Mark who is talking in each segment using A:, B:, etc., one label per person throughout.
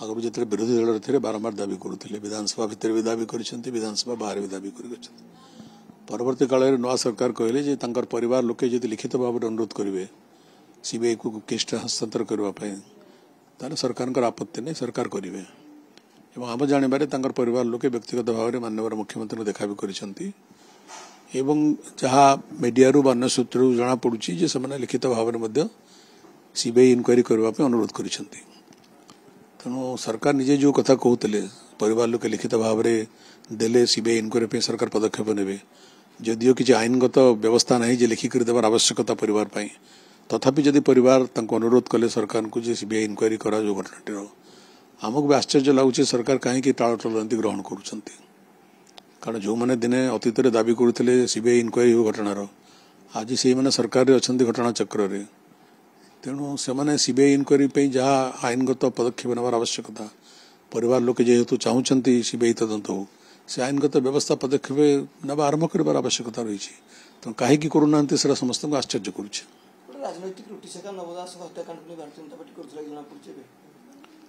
A: आगु जो विरोधी दल थे बारंबार दाबी करुले विधानसभा भितर भी दाबी कर विधानसभा बाहर भी दाबी कर परवर्ती काल में नवा सरकार कहले परिवार लोके जदि लिखित भाव में अनुरोध करेंगे सीबीआई को केसटा हस्तांतर करने सरकार आपत्ति नहीं सरकार करेंगे आम जानवे परिवार लोके व्यक्तिगत भाव में माननीय मुख्यमंत्री देखा भी कर जहाँ मीडिया रू अन्य सूत्र जना पड़ी से लिखित भाव में सीबीआई इनक्वारी करने अनुरोध कर तेणु सरकार निजे जो कथा कहते परिवार लोके लिखित भाव में देले सीबीआई इनक्वारी सरकार पदक्षेप ने जदिओ किसी आईनगत व्यवस्था नहीं जे लिखिक देवार आवश्यकता परिवार पाई तथापि जदि परिवार अनुरोध कले सरकार को सीबीआई इनक्वारी करा जो घटनाटीर आमको भी आश्चर्य लगुच सरकार कहीं टालटलती ग्रहण कर कारण जो मैंने दिने अतीत दाबी करुले सीबीआई इनक्वारी हो घटनार आज से मैंने सरकार अच्छा घटना चक्र रे तेणु से सीबीआई इनक्वारी जहाँ आईनगत पदक्षेप नेबार आवश्यकता परिवार लोक जेहेतु चाहते सीबीआई तदंत हो से आईनगत व्यवस्था पदक्षेप नेबा आरंभ कर आवश्यकता रही तेणु कहीं करूना समस्त को आश्चर्य करुच्छे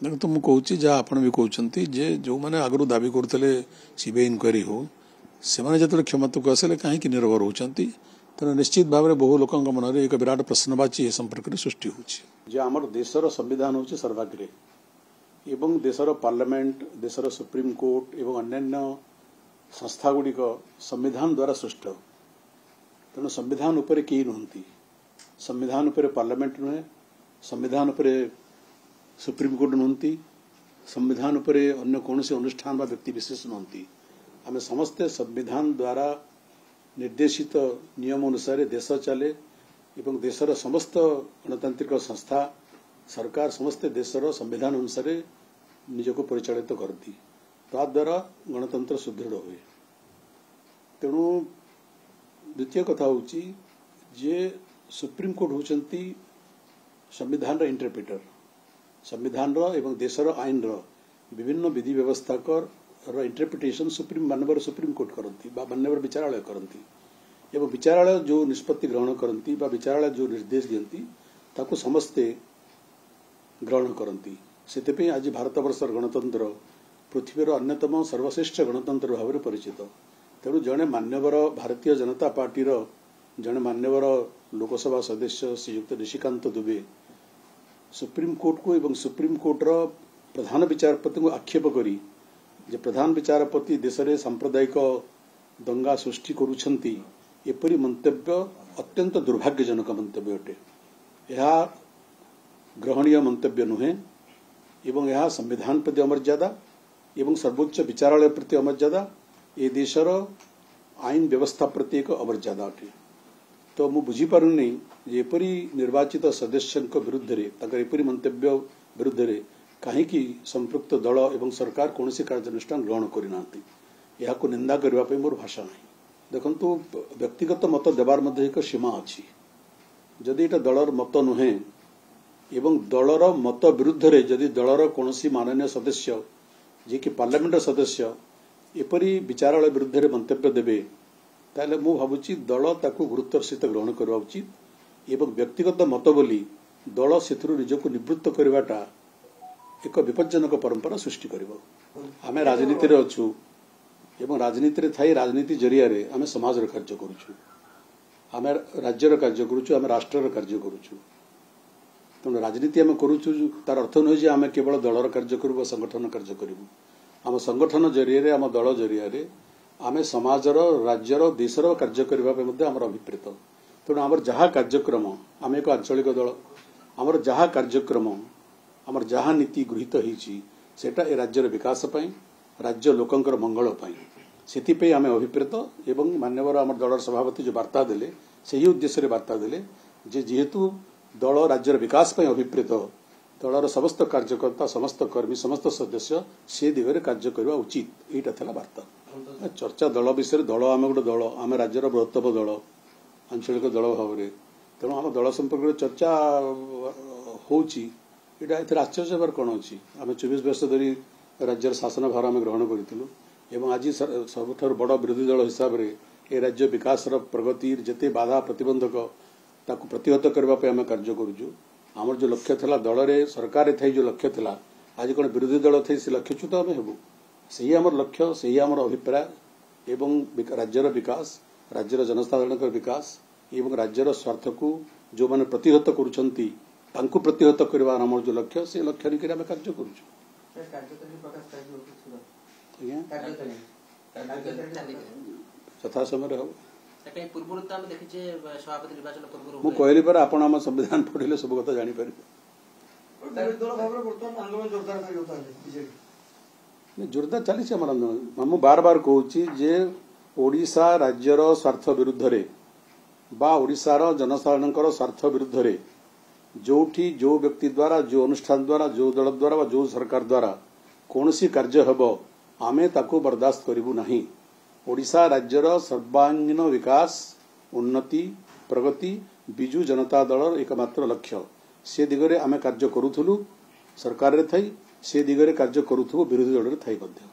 A: देखो तो मुझे जहाँ आप भी कहते जो मैंने आगु दाबी करुले सीबीआई इनक्वारी हो से जो क्षमता को आसे कहीं निर्भर होती तेणु निश्चित भाव में बहु लोकों मन में एक विराट प्रश्नवाची संपर्क में सृष्टि होमर देशर संविधान हूँ सर्वाग्रे एवं देशर पार्लियामेंट देशर सुप्रीम कोर्ट एवं अन्यान्य संस्था गुड़िक संविधान द्वारा सृष्ट तेणु संविधान उपरे केही नुहंती संविधान उपरे पार्लियामेंट नुहे संविधान उपरे सुप्रीम कोर्ट नुहंती संविधान उपरे अन्य कौन अनुष्ठान व व्यक्ति विशेष नुहंती आम समस्ते संविधान द्वारा निर्देशित नियम अनुसार देश चले एवं देशर समस्त गणतांत्रिक संस्था सरकार समस्ते देशर संविधान अनुसार निजको परिचालित करती ताद्वारा गणतंत्र सुदृढ़ हुए तेणु द्वितीय कथा होची जे सुप्रीम कोर्ट होचंती संविधान रा इंटरप्रिटर संविधान रा एवं देशर आईन रा विभिन्न विधि व्यवस्था कर इंटरप्रिटेशन मानवर सुप्रीम कोर्ट करती मानवर विचारालय करती एवं विचारालय जो निष्पत्ति ग्रहण करती विचारालय जो निर्देश दियंती ताकू समस्ते ग्रहण करती से आज भारतवर्षर गणतंत्र पृथ्वीर अन्यतम सर्वश्रेष्ठ गणतंत्र भाव में परिचित तेणु जड़े मान्यवर भारतीय जनता पार्टी जड़े मान्यवर लोकसभा सदस्य श्रीयुक्त निशिकांत दुबे सुप्रीम कोर्ट को एवं सुप्रीम कोर्टर प्रधान विचारपति को आक्षेप करी जे प्रधान विचारपति देश में सांप्रदायिक दंगा सृष्टि करुछंती एपरी मंतव्य अत्यंत दुर्भाग्यजनक मंतव्य अटे यह ग्रहणीय मंतव्य नुहे एवं यह संविधान प्रति अमर्यादा एवं सर्वोच्च विचारालय प्रति अमर्यादा ये देशर आईन व्यवस्था प्रति एक अमर्यादा अटे तो मु बुझीपारुनी एपरी निर्वाचित सदस्य विरुद्ध एपरी मंतव्य विरुद्ध कहीं संपृक्त दल एवं सरकार कौन कार्यानुष्ठान ग्रहण करना को निंदा करने मोर भाषा ना देखु व्यक्तिगत मत देवार मध्य एक सीमा अच्छी जदि यहाँ दलर मत नुहे एवं दलर मत विरुद्ध रे जदि दलर कौन माननीय सदस्य जी कि पार्लियामेंट सदस्य एपरी विचारालय विरुद्ध मंतव्य देवे ताले मु भावुची दल ताकू गुरुत्वर सहित ग्रहण करवा उचित एवं व्यक्तिगत मत बोली दल से निजको निवृत्त करवाटा एक विपज्जनक परंपरा सृष्टि करिवो आमे राजनीति रे अछु एवं राजनीति रे थाई राजनीति जरिया रे आमे समाज रे कार्य करूछु आमे राज्य रे कार्य करूछु आमे राष्ट्र रे कार्य करूछु तेणु राजनीति आमे करूछु तार अर्थ न जे आमे केवल दलर कार्य करूबो संगठन कार्य करूबो आम संगठन जरिया रे आम दल जरिया रे आमे समाजर राज्यर देशर कार्य करबा पे मध्ये हमर अभिप्रेत तेणु आमर जहाँ कार्यक्रम आम एक आंचलिक दल आमर जहाँ कार्यक्रम आमर जहाँ नीति गृहीत होईची सेटा ए राज्यर विकास पई राज्य लोकंकर मंगल पई सेति आम अभिप्रेत एवं मान्यवर आम दलर सभापति जो वार्ता देले सही उद्देश्य रे वार्ता देले जे जेहेतु दल राज्यर विकास पई अभिप्रेत दलर समस्त कार्यकर्ता समस्त कर्मी समस्त सदस्य से दिगरे कार्य करवा उचित एटा थला वार्ता चर्चा दल विषय दल आम गोटे दल आम राज्यर बृहत्तम दल आंचलिक दल भाव में तेणु आम दल संपर्क चर्चा होची एटा एथर आश्चर्य हबार कौन अच्छी आम 24 वर्ष धरी राज्यर शासन भार आम ग्रहण करूँ आज सबुठ बड़ विरोधी दल हिसाब से ए राज्य विकास प्रगति जेते बाधा प्रतिबंधक ताकू प्रतिहत करने आम कार्य करुचु आमर जो लक्ष्य था दल रे सरकार थी जो लक्ष्य था आज कौन विरोधी दल थे से लक्ष्यच्युत आम हेबू से आम लक्ष्य से आम अभिप्राय एवं राज्यर विकास राज्यर जनसाधारण विकास एवं राज्यर स्वार्थ को जो मैंने प्रतिहत करुँच प्रतिहत करवार आम जो लक्ष्य से लक्ष्य नहीं आम कार्य करुँ यथा समय हम मुझे कहली पर आप संविधान पढ़े सब कथा जापर जोरदार चली आम आंदोलन मुझे बार बार कहूँ ओडिशा राज्यर स्वार्थ विरुद्ध रे बा ओडिशार जनसाधारण स्वार्थ विरुद्ध रे जोठी जो व्यक्ति द्वारा जो अनुष्ठान द्वारा जो दल द्वारा जो सरकार द्वारा कौन सी कार्य हेब आमे ताको बर्दाश्त करिबु नहीं। ओडिशा राज्यर सर्वांगीन विकास उन्नति प्रगति बिजु जनता दल एकमात्र लक्ष्य से दिगरे आमे कार्य करूथुलु सरकार रे थाई से दिगरे कार्य करूथुबो विरोधी दल रे थाई मध्य।